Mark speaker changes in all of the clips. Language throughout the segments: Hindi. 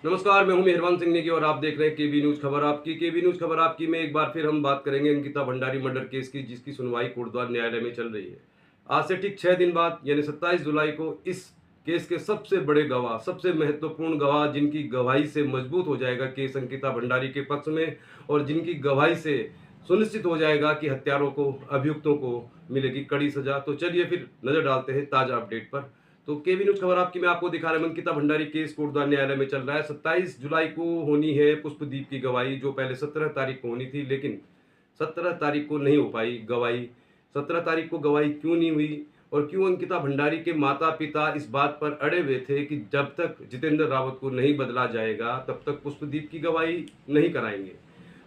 Speaker 1: नमस्कार, मैं हूं मेहरबान सिंह नेगी और आप देख रहे हैं केबी न्यूज़ खबर आपकी। केबी न्यूज़ खबर आपकी में एक बार फिर हम बात करेंगे अंकिता भंडारी मर्डर केस की, जिसकी सुनवाई कोटद्वार न्यायालय में चल रही है। आज से ठीक 6 दिन बाद यानी 27 जुलाई को इस केस के सबसे बड़े गवाह, सबसे महत्वपूर्ण गवाह, जिनकी गवाही से मजबूत हो जाएगा केस अंकिता भंडारी के पक्ष में और जिनकी गवाही से सुनिश्चित हो जाएगा कि हत्यारों को, अभियुक्तों को मिलेगी कड़ी सजा। तो चलिए फिर नजर डालते हैं ताजा अपडेट पर। तो केबी न्यूज खबर आपकी में आपको दिखा रहे हैं अंकिता भंडारी केस कोटद्वार न्यायालय में चल रहा है। 27 जुलाई को होनी है पुष्पदीप की गवाही, जो पहले 17 तारीख को होनी थी, लेकिन 17 तारीख को नहीं हो पाई गवाही। 17 तारीख को गवाही क्यों नहीं हुई और क्यों अंकिता भंडारी के माता पिता इस बात पर अड़े हुए थे कि जब तक जितेंद्र रावत को नहीं बदला जाएगा तब तक पुष्पदीप की गवाही नहीं कराएंगे।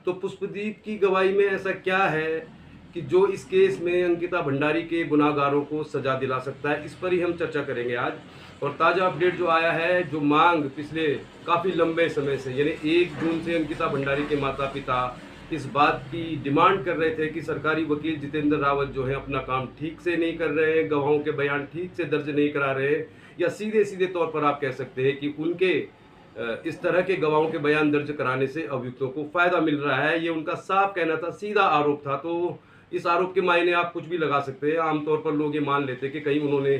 Speaker 1: तो पुष्पदीप की गवाही में ऐसा क्या है कि जो इस केस में अंकिता भंडारी के गुनाहगारों को सजा दिला सकता है, इस पर ही हम चर्चा करेंगे आज। और ताज़ा अपडेट जो आया है, जो मांग पिछले काफ़ी लंबे समय से यानी 1 जून से अंकिता भंडारी के माता पिता इस बात की डिमांड कर रहे थे कि सरकारी वकील जितेंद्र रावत जो है अपना काम ठीक से नहीं कर रहे हैं, गवाहों के बयान ठीक से दर्ज नहीं करा रहे, या सीधे सीधे तौर पर आप कह सकते हैं कि उनके इस तरह के गवाहों के बयान दर्ज कराने से अभियुक्तों को फायदा मिल रहा है। ये उनका साफ कहना था, सीधा आरोप था। तो इस आरोप के मायने आप कुछ भी लगा सकते हैं। आमतौर पर लोग ये मान लेते हैं कि कहीं उन्होंने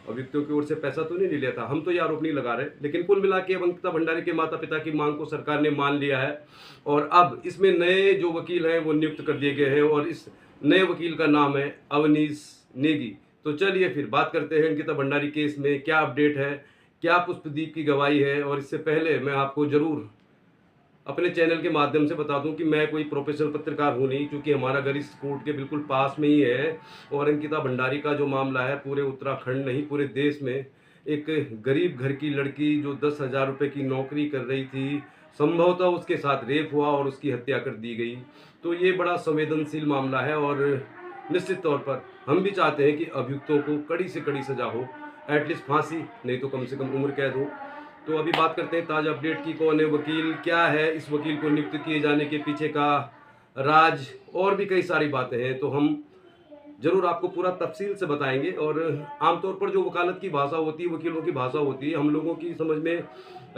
Speaker 1: अभियुक्तों की ओर से पैसा तो नहीं ले लिया था। हम तो ये आरोप नहीं लगा रहे, लेकिन कुल मिला के अंकिता भंडारी के माता पिता की मांग को सरकार ने मान लिया है और अब इसमें नए जो वकील हैं वो नियुक्त कर दिए गए हैं और इस नए वकील का नाम है अवनीश नेगी। तो चलिए फिर बात करते हैं अंकिता भंडारी केस में क्या अपडेट है, क्या पुष्पदीप की गवाही है। और इससे पहले मैं आपको जरूर अपने चैनल के माध्यम से बता दूं कि मैं कोई प्रोफेशनल पत्रकार हूं नहीं, क्योंकि हमारा घर इस कोर्ट के बिल्कुल पास में ही है और अंकिता भंडारी का जो मामला है पूरे उत्तराखंड नहीं पूरे देश में एक गरीब घर की लड़की जो 10,000 रुपये की नौकरी कर रही थी, संभवतः उसके साथ रेप हुआ और उसकी हत्या कर दी गई। तो ये बड़ा संवेदनशील मामला है और निश्चित तौर पर हम भी चाहते हैं कि अभियुक्तों को कड़ी से कड़ी सजा हो, एटलीस्ट फांसी नहीं तो कम से कम उम्र कैद हो। तो अभी बात करते हैं ताज़ा अपडेट की, कौन है वकील, क्या है इस वकील को नियुक्त किए जाने के पीछे का राज, और भी कई सारी बातें हैं। तो हम जरूर आपको पूरा तफसील से बताएंगे। और आमतौर पर जो वकालत की भाषा होती है, वकीलों की भाषा होती है, हम लोगों की समझ में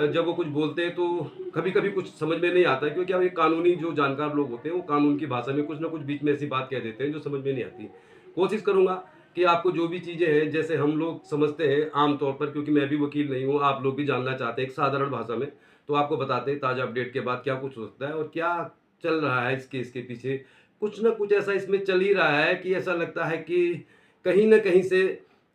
Speaker 1: जब वो कुछ बोलते हैं तो कभी कभी कुछ समझ में नहीं आता है, क्योंकि अब ये कानूनी जो जानकार लोग होते हैं वो कानून की भाषा में कुछ ना कुछ बीच में ऐसी बात कह देते हैं जो समझ में नहीं आती। कोशिश करूंगा कि आपको जो भी चीज़ें हैं जैसे हम लोग समझते हैं आमतौर पर, क्योंकि मैं भी वकील नहीं हूँ, आप लोग भी जानना चाहते हैं एक साधारण भाषा में, तो आपको बताते हैं ताज़ा अपडेट के बाद क्या कुछ हो सकता है और क्या चल रहा है इस केस के पीछे। कुछ ना कुछ ऐसा इसमें चल ही रहा है कि ऐसा लगता है कि कहीं ना कहीं से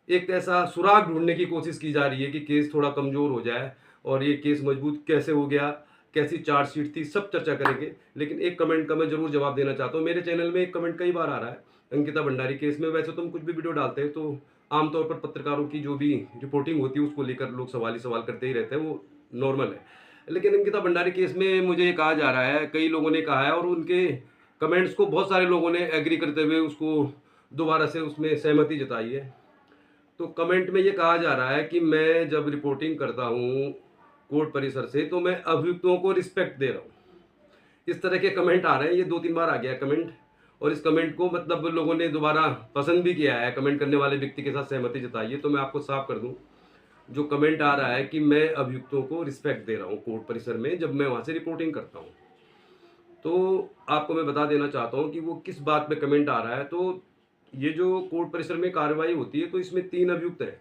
Speaker 1: एक ऐसा सुराग ढूंढने की कोशिश की जा रही है कि केस थोड़ा कमज़ोर हो जाए। और ये केस मजबूत कैसे हो गया, कैसी चार्जशीट थी, सब चर्चा करेंगे। लेकिन एक कमेंट का मैं जरूर जवाब देना चाहता हूँ। मेरे चैनल में एक कमेंट कई बार आ रहा है अंकिता भंडारी केस में, वैसे तो हम कुछ भी वीडियो डालते हैं तो आमतौर पर पत्रकारों की जो भी रिपोर्टिंग होती है उसको लेकर लोग सवाल ही सवाल करते ही रहते हैं, वो नॉर्मल है। लेकिन अंकिता भंडारी केस में मुझे ये कहा जा रहा है, कई लोगों ने कहा है और उनके कमेंट्स को बहुत सारे लोगों ने एग्री करते हुए उसको दोबारा से उसमें सहमति जताई है। तो कमेंट में ये कहा जा रहा है कि मैं जब रिपोर्टिंग करता हूँ कोर्ट परिसर से तो मैं अभियुक्तों को रिस्पेक्ट दे रहा हूँ। इस तरह के कमेंट आ रहे हैं, ये 2-3 बार आ गया कमेंट और इस कमेंट को मतलब लोगों ने दोबारा पसंद भी किया है, कमेंट करने वाले व्यक्ति के साथ सहमति जताई है। तो मैं आपको साफ कर दूं, जो कमेंट आ रहा है कि मैं अभियुक्तों को रिस्पेक्ट दे रहा हूँ कोर्ट परिसर में जब मैं वहाँ से रिपोर्टिंग करता हूँ, तो आपको मैं बता देना चाहता हूँ कि वो किस बात पे कमेंट आ रहा है। तो ये जो कोर्ट परिसर में कार्रवाई होती है तो इसमें 3 अभियुक्त हैं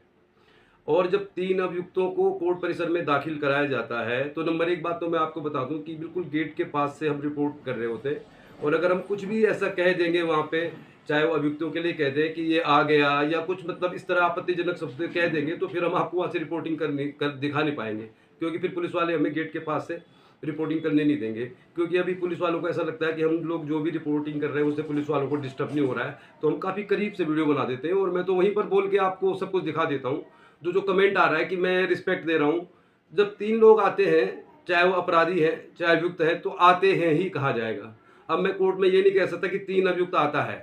Speaker 1: और जब 3 अभियुक्तों को कोर्ट परिसर में दाखिल कराया जाता है तो नंबर 1 बात तो मैं आपको बता दूं कि बिल्कुल गेट के पास से हम रिपोर्ट कर रहे होते हैं और अगर हम कुछ भी ऐसा कह देंगे वहाँ पे, चाहे वो अभियुक्तों के लिए कह दें कि ये आ गया या कुछ मतलब इस तरह आपत्तिजनक शब्द कह देंगे, तो फिर हम आपको वहाँ से रिपोर्टिंग दिखा नहीं पाएंगे, क्योंकि फिर पुलिस वाले हमें गेट के पास से रिपोर्टिंग करने नहीं देंगे। क्योंकि अभी पुलिस वालों को ऐसा लगता है कि हम लोग जो भी रिपोर्टिंग कर रहे हैं उससे पुलिस वालों को डिस्टर्ब नहीं हो रहा है, तो हम काफ़ी करीब से वीडियो बना देते हैं और मैं तो वहीं पर बोल के आपको सब कुछ दिखा देता हूँ। जो कमेंट आ रहा है कि मैं रिस्पेक्ट दे रहा हूँ, जब 3 लोग आते हैं, चाहे वो अपराधी है चाहे अभियुक्त है, तो आते हैं ही कहा जाएगा। अब मैं कोर्ट में ये नहीं कह सकता कि 3 अभियुक्त आता है।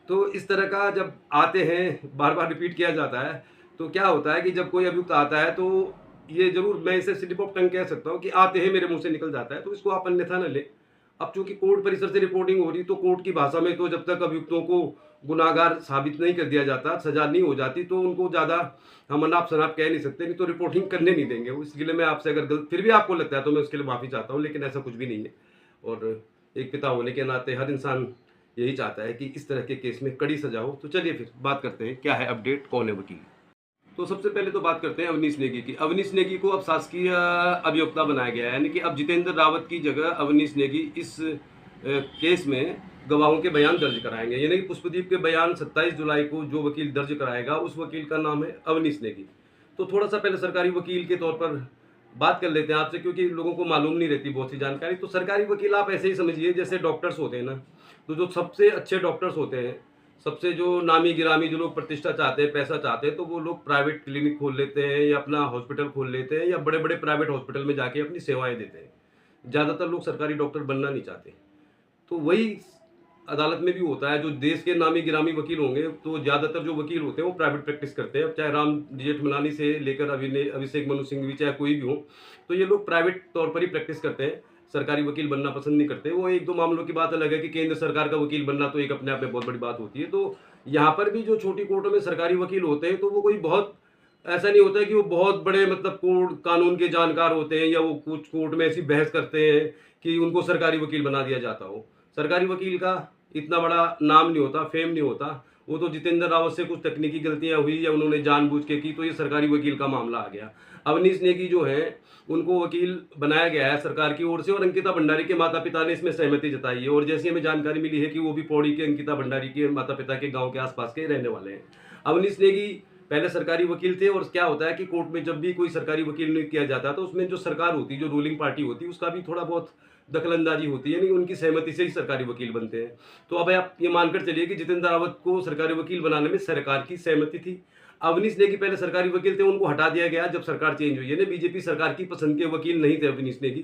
Speaker 1: तो इस तरह का जब आते हैं, बार बार रिपीट किया जाता है, तो क्या होता है कि जब कोई अभियुक्त आता है तो ये जरूर मैं इसे स्लिप ऑफ टंग कह सकता हूँ कि आते हैं मेरे मुंह से निकल जाता है, तो इसको आप अन्यथा न लें। अब चूंकि कोर्ट परिसर से रिपोर्टिंग हो रही तो कोर्ट की भाषा में तो जब तक अभियुक्तों को गुनाहगार साबित नहीं कर दिया जाता, सजा नहीं हो जाती, तो उनको ज़्यादा हम अनाप शनाप कह नहीं सकते, नहीं तो रिपोर्टिंग करने नहीं देंगे। इसके लिए मैं आपसे अगर गलत फिर भी आपको लगता है तो मैं उसके लिए माफ़ी चाहता हूँ, लेकिन ऐसा कुछ भी नहीं है। और एक पिता होने के नाते हर इंसान यही चाहता है कि इस तरह के केस में कड़ी सजा हो। तो चलिए फिर बात करते हैं क्या है अपडेट, कौन है वकील। तो सबसे पहले तो बात करते हैं अवनीश नेगी की। अवनीश नेगी को अब शासकीय अभियोक्ता बनाया गया है, यानी कि अब जितेंद्र रावत की जगह अवनीश नेगी इस केस में गवाहों के बयान दर्ज कराएंगे। यानी कि पुष्पदीप के बयान 27 जुलाई को जो वकील दर्ज कराएगा उस वकील का नाम है अवनीश नेगी। तो थोड़ा सा पहले सरकारी वकील के तौर पर बात कर लेते हैं आपसे, क्योंकि लोगों को मालूम नहीं रहती बहुत सी जानकारी। तो सरकारी वकील आप ऐसे ही समझिए जैसे डॉक्टर्स होते हैं ना, तो जो सबसे अच्छे डॉक्टर्स होते हैं, सबसे जो नामी गिरामी, जो लोग प्रतिष्ठा चाहते हैं, पैसा चाहते हैं, तो वो लोग प्राइवेट क्लिनिक खोल लेते हैं या अपना हॉस्पिटल खोल लेते हैं या बड़े बड़े प्राइवेट हॉस्पिटल में जाके अपनी सेवाएं देते हैं। ज़्यादातर लोग सरकारी डॉक्टर बनना नहीं चाहते। तो वही अदालत में भी होता है। जो देश के नामी गिरामी वकील होंगे, तो ज़्यादातर जो वकील होते हैं वो प्राइवेट प्रैक्टिस करते हैं। चाहे राम जेठमलानी से लेकर अभिषेक मनु सिंह भी, चाहे कोई भी हो, तो ये लोग प्राइवेट तौर पर ही प्रैक्टिस करते हैं, सरकारी वकील बनना पसंद नहीं करते। वो एक दो मामलों की बात अलग है कि केंद्र सरकार का वकील बनना तो एक अपने आप में बहुत बड़ी बात होती है। तो यहाँ पर भी जो छोटी कोर्टों में सरकारी वकील होते हैं, तो वो कोई बहुत ऐसा नहीं होता है कि वो बहुत बड़े मतलब कोर्ट कानून के जानकार होते हैं, या वो कुछ कोर्ट में ऐसी बहस करते हैं कि उनको सरकारी वकील बना दिया जाता हो। सरकारी वकील का इतना बड़ा नाम नहीं होता, फेम नहीं होता। वो तो जितेंद्र रावत से कुछ तकनीकी गलतियां हुई या उन्होंने जानबूझ के की, तो ये सरकारी वकील का मामला आ गया। अवनीश नेगी जो है उनको वकील बनाया गया है सरकार की ओर से, और अंकिता भंडारी के माता पिता ने इसमें सहमति जताई है। और जैसी हमें जानकारी मिली है कि वो भी पौड़ी के अंकिता भंडारी के माता पिता के गाँव के आसपास के रहने वाले हैं। अवनीश नेगी पहले सरकारी वकील थे। और क्या होता है कि कोर्ट में जब भी कोई सरकारी वकील नियुक्त किया जाता है, तो उसमें जो सरकार होती है, जो रूलिंग पार्टी होती है, उसका भी थोड़ा बहुत दखलंदाजी होती है, यानी उनकी सहमति से ही सरकारी वकील बनते हैं। तो अब आप ये मानकर चलिए कि जितेंद्र रावत को सरकारी वकील बनाने में सरकार की सहमति थी। अवनीश नेगी पहले सरकारी वकील थे, उनको हटा दिया गया जब सरकार चेंज हुई है। यानी बीजेपी सरकार की पसंद के वकील नहीं थे अवनीश नेगी।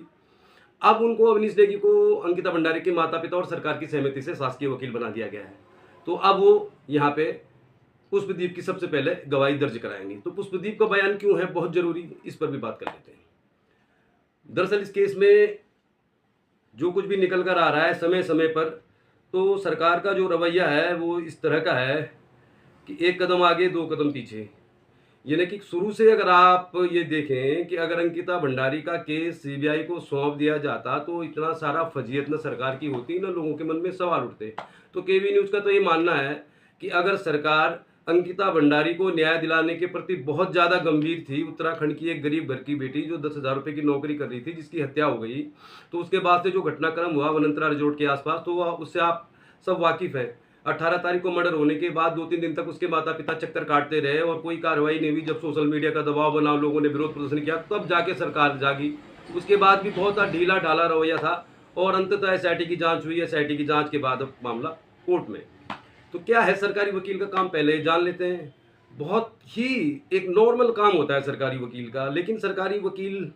Speaker 1: अब उनको अवनीश नेगी को अंकिता भंडारी के माता पिता और सरकार की सहमति से शासकीय वकील बना दिया गया है। तो अब वो यहाँ पे पुष्पदीप की सबसे पहले गवाही दर्ज कराएंगे। तो पुष्पदीप का बयान क्यों है बहुत जरूरी, इस पर भी बात कर लेते हैं। दरअसल इस केस में जो कुछ भी निकल कर आ रहा है समय समय पर, तो सरकार का जो रवैया है वो इस तरह का है कि एक कदम आगे दो कदम पीछे। यानी कि शुरू से अगर आप ये देखें कि अगर अंकिता भंडारी का केस सीबीआई को सौंप दिया जाता, तो इतना सारा फजीयत न सरकार की होती, न लोगों के मन में सवाल उठते। तो केवी न्यूज़ का तो ये मानना है कि अगर सरकार अंकिता भंडारी को न्याय दिलाने के प्रति बहुत ज़्यादा गंभीर थी, उत्तराखंड की एक गरीब घर की बेटी जो 10,000 रुपये की नौकरी कर रही थी, जिसकी हत्या हो गई, तो उसके बाद से जो घटनाक्रम हुआ वनंतरा रिजोर्ट के आसपास, तो उससे आप सब वाकिफ हैं। 18 तारीख को मर्डर होने के बाद 2-3 दिन तक उसके माता पिता चक्कर काटते रहे और कोई कार्रवाई नहीं हुई। जब सोशल मीडिया का दबाव बना, लोगों ने विरोध प्रदर्शन किया, तब जाके सरकार जागी। उसके बाद भी बहुत ढीला ढाला रवैया था और अंततः एसआईटी की जांच हुई। एसआईटी की जांच के बाद अब मामला कोर्ट में। तो क्या है सरकारी वकील का काम, पहले जान लेते हैं। बहुत ही एक नॉर्मल काम होता है सरकारी वकील का, लेकिन सरकारी वकील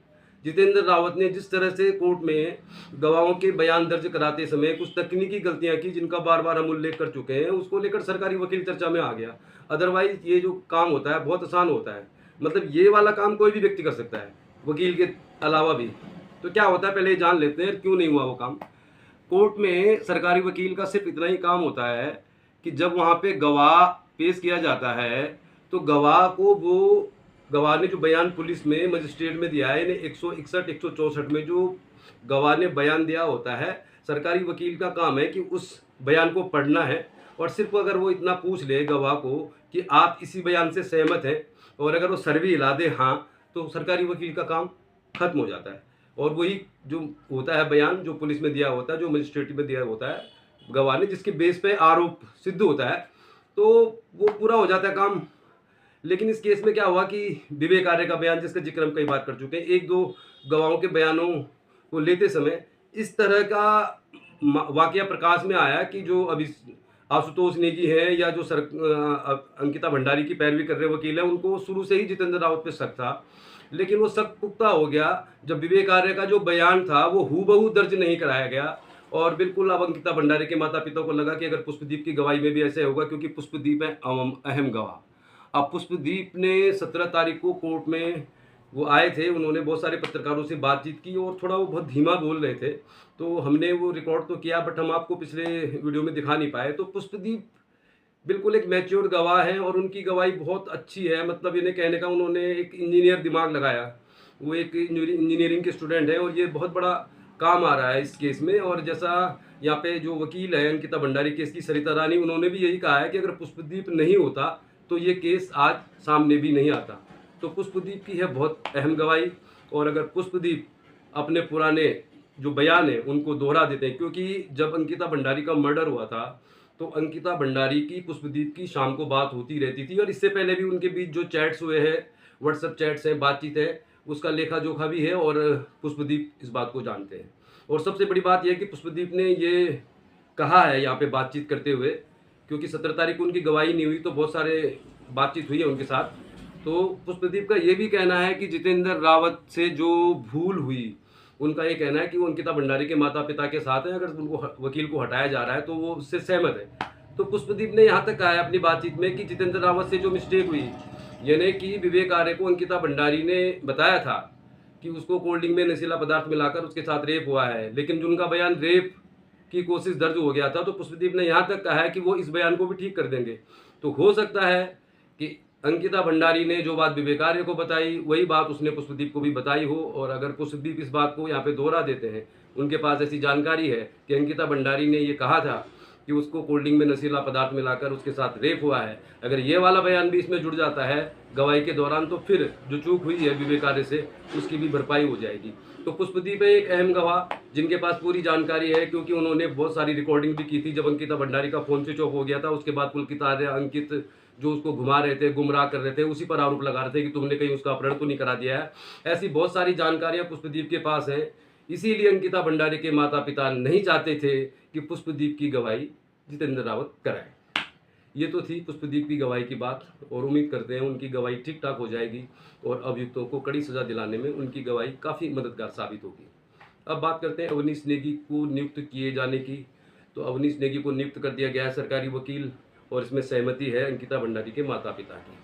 Speaker 1: जितेंद्र रावत ने जिस तरह से कोर्ट में गवाहों के बयान दर्ज कराते समय कुछ तकनीकी गलतियां की, जिनका बार बार हम उल्लेख कर चुके हैं, उसको लेकर सरकारी वकील चर्चा में आ गया। अदरवाइज ये जो काम होता है बहुत आसान होता है, मतलब ये वाला काम कोई भी व्यक्ति कर सकता है, वकील के अलावा भी। तो क्या होता है पहले जान लेते हैं क्यों नहीं हुआ वो काम। कोर्ट में सरकारी वकील का सिर्फ इतना ही काम होता है कि जब वहाँ पे गवाह पेश किया जाता है, तो गवाह को वो गवाह ने जो बयान पुलिस में मजिस्ट्रेट में दिया है, यानी 161 164 में जो गवाह ने बयान दिया होता है, सरकारी वकील का काम है कि उस बयान को पढ़ना है। और सिर्फ अगर वो इतना पूछ ले गवाह को कि आप इसी बयान से सहमत हैं, और अगर वो सर भी हिला दे हाँ, तो सरकारी वकील का काम खत्म हो जाता है। और वही जो होता है बयान जो पुलिस में दिया होता है, जो मजिस्ट्रेट में दिया होता है गवाह ने, जिसके बेस पे आरोप सिद्ध होता है, तो वो पूरा हो जाता है काम। लेकिन इस केस में क्या हुआ कि विवेक आर्य का बयान, जिसका जिक्र हम कई बार कर चुके हैं, एक दो गवाहों के बयानों को लेते समय इस तरह का वाकया प्रकाश में आया कि जो अभी आशुतोष नेगी है या जो अंकिता भंडारी की पैरवी कर रहे वकील हैं, उनको शुरू से ही जितेंद्र रावत पे शक था। लेकिन वो शक पुख्ता हो गया जब विवेक आर्य का जो बयान था वो हूबहू दर्ज नहीं कराया गया। और बिल्कुल अब अंकिता भंडारी के माता पिता को लगा कि अगर पुष्पदीप की गवाही में भी ऐसे होगा, क्योंकि पुष्पदीप है अहम गवाह। अब पुष्पदीप ने 17 तारीख को कोर्ट में वो आए थे, उन्होंने बहुत सारे पत्रकारों से बातचीत की और थोड़ा वो बहुत धीमा बोल रहे थे, तो हमने वो रिकॉर्ड तो किया, बट हम आपको पिछले वीडियो में दिखा नहीं पाए। तो पुष्पदीप बिल्कुल एक मैच्योर गवाह हैं और उनकी गवाही बहुत अच्छी है। मतलब इन्हें कहने का उन्होंने एक इंजीनियर दिमाग लगाया। वो एक इंजीनियरिंग के स्टूडेंट हैं और ये बहुत बड़ा काम आ रहा है इस केस में। और जैसा यहाँ पे जो वकील है अंकिता भंडारी केस की, सरिता रानी, उन्होंने भी यही कहा है कि अगर पुष्पदीप नहीं होता तो ये केस आज सामने भी नहीं आता। तो पुष्पदीप की है बहुत अहम गवाही। और अगर पुष्पदीप अपने पुराने जो बयान है उनको दोहरा देते हैं, क्योंकि जब अंकिता भंडारी का मर्डर हुआ था तो अंकिता भंडारी की पुष्पदीप की शाम को बात होती रहती थी। और इससे पहले भी उनके बीच जो चैट्स हुए हैं, व्हाट्सएप चैट्स हैं, बातचीत है, उसका लेखा जोखा भी है और पुष्पदीप इस बात को जानते हैं। और सबसे बड़ी बात यह है कि पुष्पदीप ने ये कहा है यहाँ पे बातचीत करते हुए, क्योंकि 17 तारीख को उनकी गवाही नहीं हुई तो बहुत सारे बातचीत हुई है उनके साथ। तो पुष्पदीप का ये भी कहना है कि जितेंद्र रावत से जो भूल हुई, उनका ये कहना है कि वो अंकिता भंडारी के माता पिता के साथ हैं। अगर उनको वकील को हटाया जा रहा है तो वो उससे सहमत है। तो पुष्पदीप ने यहाँ तक कहा है अपनी बातचीत में कि जितेंद्र रावत से जो मिस्टेक हुई, यानी कि विवेक आर्य को अंकिता भंडारी ने बताया था कि उसको कोल्ड ड्रिंक में नशीला पदार्थ मिलाकर उसके साथ रेप हुआ है, लेकिन जो उनका बयान रेप की कोशिश दर्ज हो गया था, तो पुष्पदीप ने यहाँ तक कहा है कि वो इस बयान को भी ठीक कर देंगे। तो हो सकता है कि अंकिता भंडारी ने जो बात विवेक आर्य को बताई वही बात उसने पुष्पदीप को भी बताई हो। और अगर पुष्पदीप इस बात को यहाँ पे दोहरा देते हैं, उनके पास ऐसी जानकारी है कि अंकिता भंडारी ने ये कहा था कि उसको कोल्ड ड्रिंक में नशीला पदार्थ मिलाकर उसके साथ रेप हुआ है, अगर ये वाला बयान भी इसमें जुड़ जाता है गवाही के दौरान, तो फिर जो चूक हुई है विवेक आर्य से उसकी भी भरपाई हो जाएगी। तो पुष्पदीप है एक अहम गवाह जिनके पास पूरी जानकारी है, क्योंकि उन्होंने बहुत सारी रिकॉर्डिंग भी की थी। जब अंकिता भंडारी का फोन स्विच ऑफ हो गया था उसके बाद पुलकित आर्य, अंकित जो उसको घुमा रहे थे, गुमराह कर रहे थे, उसी पर आरोप लगा रहे थे कि तुमने कहीं उसका अपहरण तो नहीं करा दिया है। ऐसी बहुत सारी जानकारियां पुष्पदीप के पास हैं। इसीलिए अंकिता भंडारी के माता पिता नहीं चाहते थे कि पुष्पदीप की गवाही जितेंद्र रावत कराए। ये तो थी पुष्पदीप की गवाही की बात और उम्मीद करते हैं उनकी गवाही ठीक ठाक हो जाएगी और अभियुक्तों को कड़ी सजा दिलाने में उनकी गवाही काफ़ी मददगार साबित होगी। अब बात करते हैं अवनीश नेगी को नियुक्त किए जाने की। तो अवनीश नेगी को नियुक्त कर दिया गया है सरकारी वकील और इसमें सहमति है अंकिता भंडारी के माता पिता की।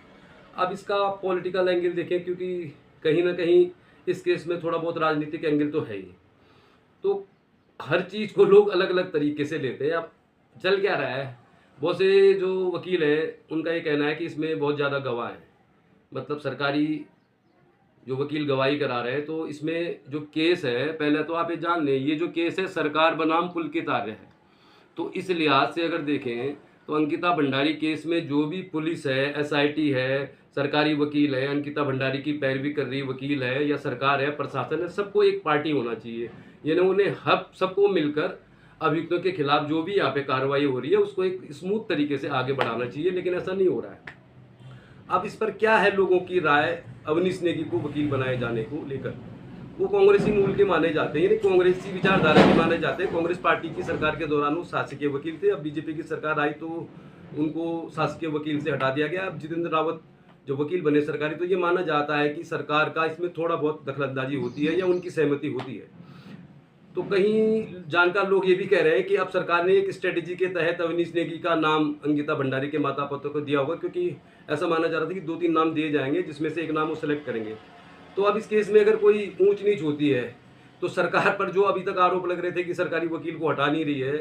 Speaker 1: अब इसका पॉलिटिकल एंगल देखें, क्योंकि कहीं ना कहीं इस केस में थोड़ा बहुत राजनीतिक एंगल तो है ही। तो हर चीज़ को लोग अलग अलग तरीके से लेते हैं। अब चल क्या रहा है, बहुत से जो वकील हैं उनका ये कहना है कि इसमें बहुत ज़्यादा गवाह हैं, मतलब सरकारी जो वकील गवाही करा रहे हैं। तो इसमें जो केस है, पहले तो आप ये जान लें, ये जो केस है सरकार बनाम पुलकित आर्य है। तो इस लिहाज से अगर देखें तो अंकिता भंडारी केस में जो भी पुलिस है, एसआईटी है, सरकारी वकील है, अंकिता भंडारी की पैरवी कर रही वकील है, या सरकार है, प्रशासन है, सबको एक पार्टी होना चाहिए। यानी उन्हें हब सबको मिलकर अभियुक्तों के खिलाफ जो भी यहाँ पे कार्रवाई हो रही है उसको एक स्मूथ तरीके से आगे बढ़ाना चाहिए, लेकिन ऐसा नहीं हो रहा है। अब इस पर क्या है लोगों की राय अवनीश नेगी को वकील बनाए जाने को लेकर? वो कांग्रेसी मूल के माने जाते हैं, यानी कांग्रेसी विचारधारा के माने जाते हैं। कांग्रेस पार्टी की सरकार के दौरान वो शासकीय वकील थे। अब बीजेपी की सरकार आई तो उनको शासकीय वकील से हटा दिया गया। अब जितेंद्र रावत जो वकील बने सरकारी, तो ये माना जाता है कि सरकार का इसमें थोड़ा बहुत दखलंदाजी होती है या उनकी सहमति होती है। तो कहीं जानकार लोग ये भी कह रहे हैं कि अब सरकार ने एक स्ट्रेटेजी के तहत अवनीश नेगी का नाम अंकिता भंडारी के माता पिता को दिया होगा, क्योंकि ऐसा माना जा रहा था कि 2-3 नाम दिए जाएंगे जिसमें से एक नाम वो सेलेक्ट करेंगे। तो अब इस केस में अगर कोई ऊंच नीच होती है तो सरकार पर जो अभी तक आरोप लग रहे थे कि सरकारी वकील को हटा नहीं रही है,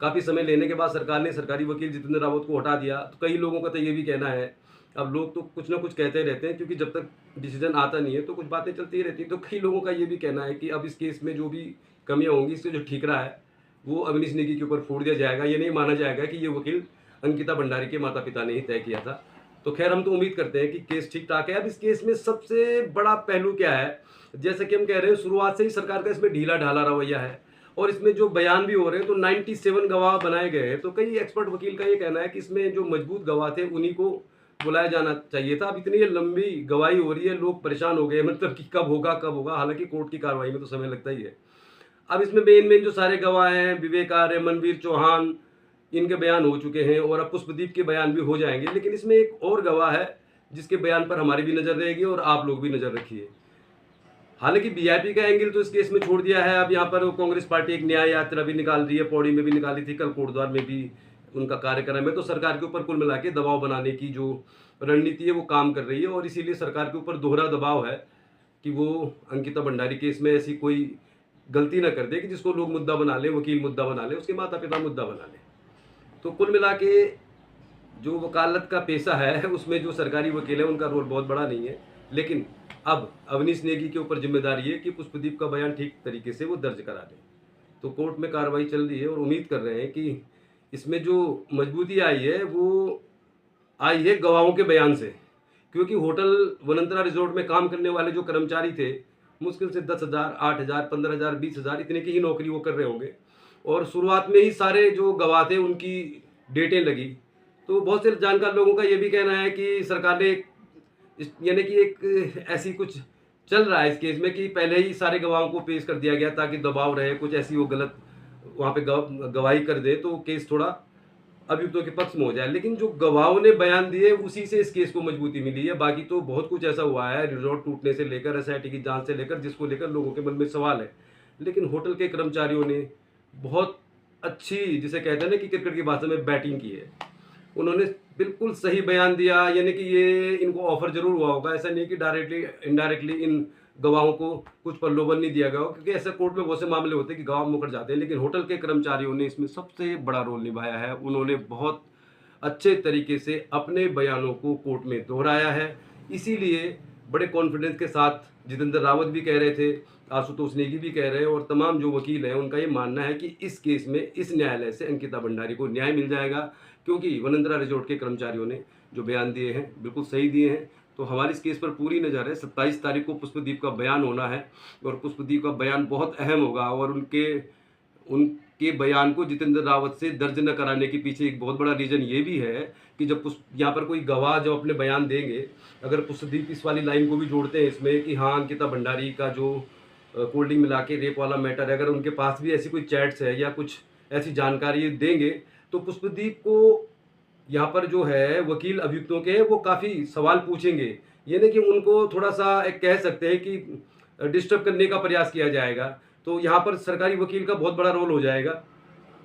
Speaker 1: काफ़ी समय लेने के बाद सरकार ने सरकारी वकील जितेंद्र रावत को हटा दिया। तो कई लोगों का तो ये भी कहना है, अब लोग तो कुछ ना कुछ कहते रहते हैं क्योंकि जब तक डिसीजन आता नहीं है तो कुछ बातें चलती ही रहती हैं। तो कई लोगों का ये भी कहना है कि अब इस केस में जो भी कमियां होंगी, इससे जो ठीकरा है वो अवनीश नेगी के ऊपर फोड़ दिया जाएगा। ये नहीं माना जाएगा कि ये वकील अंकिता भंडारी के माता पिता ने ही तय किया था। तो खैर हम तो उम्मीद करते हैं कि केस ठीक ठाक है। अब इस केस में सबसे बड़ा पहलू क्या है, जैसे कि हम कह रहे हैं शुरुआत से ही सरकार का इसमें ढीला ढाला रवैया है और इसमें जो बयान भी हो रहे हैं तो 97 गवाह बनाए गए हैं। तो कई एक्सपर्ट वकील का ये कहना है कि इसमें जो मजबूत गवाह थे उन्हीं को बुलाया जाना चाहिए था। अब इतनी लंबी गवाही हो रही है, लोग परेशान हो गए, मतलब कि कब होगा। हालांकि कोर्ट की कार्रवाई में तो समय लगता ही है। अब इसमें मेन जो सारे गवाह हैं, विवेक आर्य, मनवीर चौहान, इनके बयान हो चुके हैं और अब पुष्पदीप के बयान भी हो जाएंगे। लेकिन इसमें एक और गवाह है जिसके बयान पर हमारी भी नज़र रहेगी और आप लोग भी नज़र रखिए। हालांकि वीआईपी का एंगल तो इस केस में छोड़ दिया है। अब यहाँ पर कांग्रेस पार्टी एक न्याय यात्रा भी निकाल रही है, पौड़ी में भी निकाली थी, कल कोटद्वार में भी उनका कार्यक्रम है। तो सरकार के ऊपर कुल मिला के दबाव बनाने की जो रणनीति है वो काम कर रही है और इसीलिए सरकार के ऊपर दोहरा दबाव है कि वो अंकिता भंडारी केस में ऐसी कोई गलती ना कर दे कि जिसको लोग मुद्दा बना लें, वकील मुद्दा बना ले, उसके माता पिता मुद्दा बना लें। तो कुल मिला के जो वकालत का पेशा है उसमें जो सरकारी वकील है उनका रोल बहुत बड़ा नहीं है, लेकिन अब अवनीश नेगी के ऊपर जिम्मेदारी है कि पुष्पदीप का बयान ठीक तरीके से वो दर्ज करा दें। तो कोर्ट में कार्रवाई चल रही है और उम्मीद कर रहे हैं कि इसमें जो मजबूती आई है वो आई है गवाहों के बयान से, क्योंकि होटल वनंतरा रिजॉर्ट में काम करने वाले जो कर्मचारी थे मुश्किल से 10,000, 8,000, 15,000, 20,000 इतने की ही नौकरी वो कर रहे होंगे, और शुरुआत में ही सारे जो गवाह थे उनकी डेटें लगी। तो बहुत से जानकार लोगों का ये भी कहना है कि सरकार ने यानी कि एक ऐसी कुछ चल रहा है इस केस में कि पहले ही सारे गवाहों को पेश कर दिया गया ताकि दबाव रहे, कुछ ऐसी वो गलत वहाँ पे गवाही कर दे तो केस थोड़ा अभियुक्तों के पक्ष में हो जाए। लेकिन जो गवाहों ने बयान दिए उसी से इस केस को मजबूती मिली है। बाकी तो बहुत कुछ ऐसा हुआ है, रिजॉर्ट टूटने से लेकर एसआईटी की जांच से लेकर, जिसको लेकर लोगों के मन में सवाल है। लेकिन होटल के कर्मचारियों ने बहुत अच्छी, जिसे कहते हैं ना कि क्रिकेट की भाषा में, बैटिंग की है। उन्होंने बिल्कुल सही बयान दिया, यानी कि ये इनको ऑफर जरूर हुआ होगा, ऐसा नहीं कि डायरेक्टली इनडायरेक्टली इन गवाहों को कुछ प्रलोभन नहीं दिया गया हो, क्योंकि ऐसे कोर्ट में बहुत से मामले होते हैं कि गवाह मुकर जाते हैं। लेकिन होटल के कर्मचारियों ने इसमें सबसे बड़ा रोल निभाया है। उन्होंने बहुत अच्छे तरीके से अपने बयानों को कोर्ट में दोहराया है। इसीलिए बड़े कॉन्फिडेंस के साथ जितेंद्र रावत भी कह रहे थे, आशुतोष नेगी भी कह रहे हैं, और तमाम जो वकील हैं उनका ये मानना है कि इस केस में इस न्यायालय से अंकिता भंडारी को न्याय मिल जाएगा, क्योंकि वनंतरा रिजॉर्ट के कर्मचारियों ने जो बयान दिए हैं बिल्कुल सही दिए हैं। तो हमारी इस केस पर पूरी नज़र है। 27 तारीख को पुष्पदीप का बयान होना है, और पुष्पदीप का बयान बहुत अहम होगा, और उनके बयान को जितेंद्र रावत से दर्ज न कराने के पीछे एक बहुत बड़ा रीज़न ये भी है कि जब यहाँ पर कोई गवाह जब अपने बयान देंगे, अगर पुष्पदीप इस वाली लाइन को भी जोड़ते हैं इसमें कि हाँ अंकिता भंडारी का जो कोल्ड ड्रिंक मिला के रेप वाला मैटर है, अगर उनके पास भी ऐसी कोई चैट्स है या कुछ ऐसी जानकारी देंगे, तो पुष्पदीप को यहाँ पर जो है वकील अभियुक्तों के वो काफ़ी सवाल पूछेंगे। ये नहीं कि उनको थोड़ा सा एक कह सकते हैं कि डिस्टर्ब करने का प्रयास किया जाएगा। तो यहाँ पर सरकारी वकील का बहुत बड़ा रोल हो जाएगा,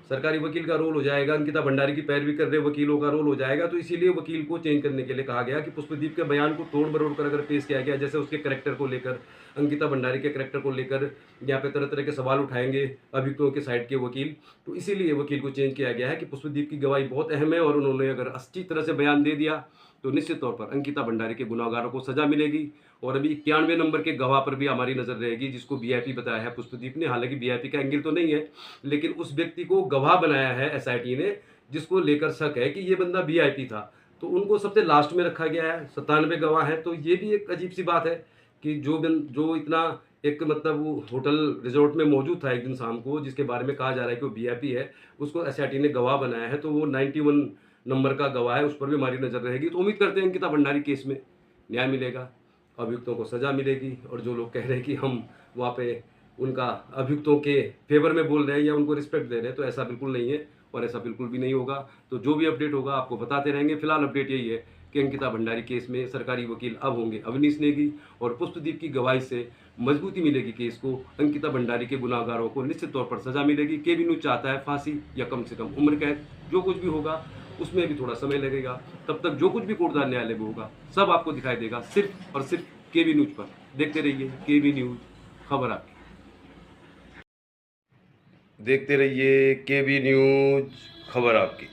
Speaker 1: सरकारी वकील का रोल हो जाएगा, अंकिता भंडारी की पैरवी कर रहे वकीलों का रोल हो जाएगा। तो इसीलिए वकील को चेंज करने के लिए कहा गया कि पुष्पदीप के बयान को तोड़ मरोड़ कर अगर पेश किया गया, जैसे उसके करैक्टर को लेकर, अंकिता भंडारी के करैक्टर को लेकर यहाँ पे तरह तरह के सवाल उठाएंगे अभियुक्तों के साइड के वकील, तो इसीलिए वकील को चेंज किया गया है कि पुष्पदीप की गवाही बहुत अहम है, और उन्होंने अगर अच्छी तरह से बयान दे दिया तो निश्चित तौर पर अंकिता भंडारी के गुनाहगारों को सजा मिलेगी। और अभी 91 नंबर के गवाह पर भी हमारी नज़र रहेगी, जिसको वीआईपी बताया है पुष्पदीप ने। हालांकि वीआईपी का एंगल तो नहीं है, लेकिन उस व्यक्ति को गवाह बनाया है एसआईटी ने, जिसको लेकर शक है कि ये बंदा वीआईपी था, तो उनको सबसे लास्ट में रखा गया है। 97 गवाह है, तो ये भी एक अजीब सी बात है कि जो इतना एक मतलब वो होटल रिजॉर्ट में मौजूद था एक दिन शाम को, जिसके बारे में कहा जा रहा है कि वो वीआईपी है, उसको एसआईटी ने गवाह बनाया है। तो वो 91 नंबर का गवाह है, उस पर भी हमारी नज़र रहेगी। तो उम्मीद करते हैं अंकिता भंडारी केस में न्याय मिलेगा, अभियुक्तों को सज़ा मिलेगी। और जो लोग कह रहे हैं कि हम वहाँ पे उनका अभियुक्तों के फेवर में बोल रहे हैं या उनको रिस्पेक्ट दे रहे हैं, तो ऐसा बिल्कुल नहीं है, और ऐसा बिल्कुल भी नहीं होगा। तो जो भी अपडेट होगा आपको बताते रहेंगे। फिलहाल अपडेट यही है कि अंकिता भंडारी केस में सरकारी वकील अब होंगे अवनीश नेगी, और पुष्पदीप की गवाही से मजबूती मिलेगी केस को। अंकिता भंडारी के गुनाहगारों को निश्चित तौर पर सजा मिलेगी। केबी न्यूज़ चाहता है फांसी या कम से कम उम्र कैद। जो कुछ भी होगा उसमें भी थोड़ा समय लगेगा, तब तक जो कुछ भी कोर्टदार न्यायालय में होगा सब आपको दिखाई देगा, सिर्फ और सिर्फ केबी न्यूज़ पर। देखते रहिए केबी न्यूज़, खबर आपकी। देखते रहिए केबी न्यूज़, खबर आपकी।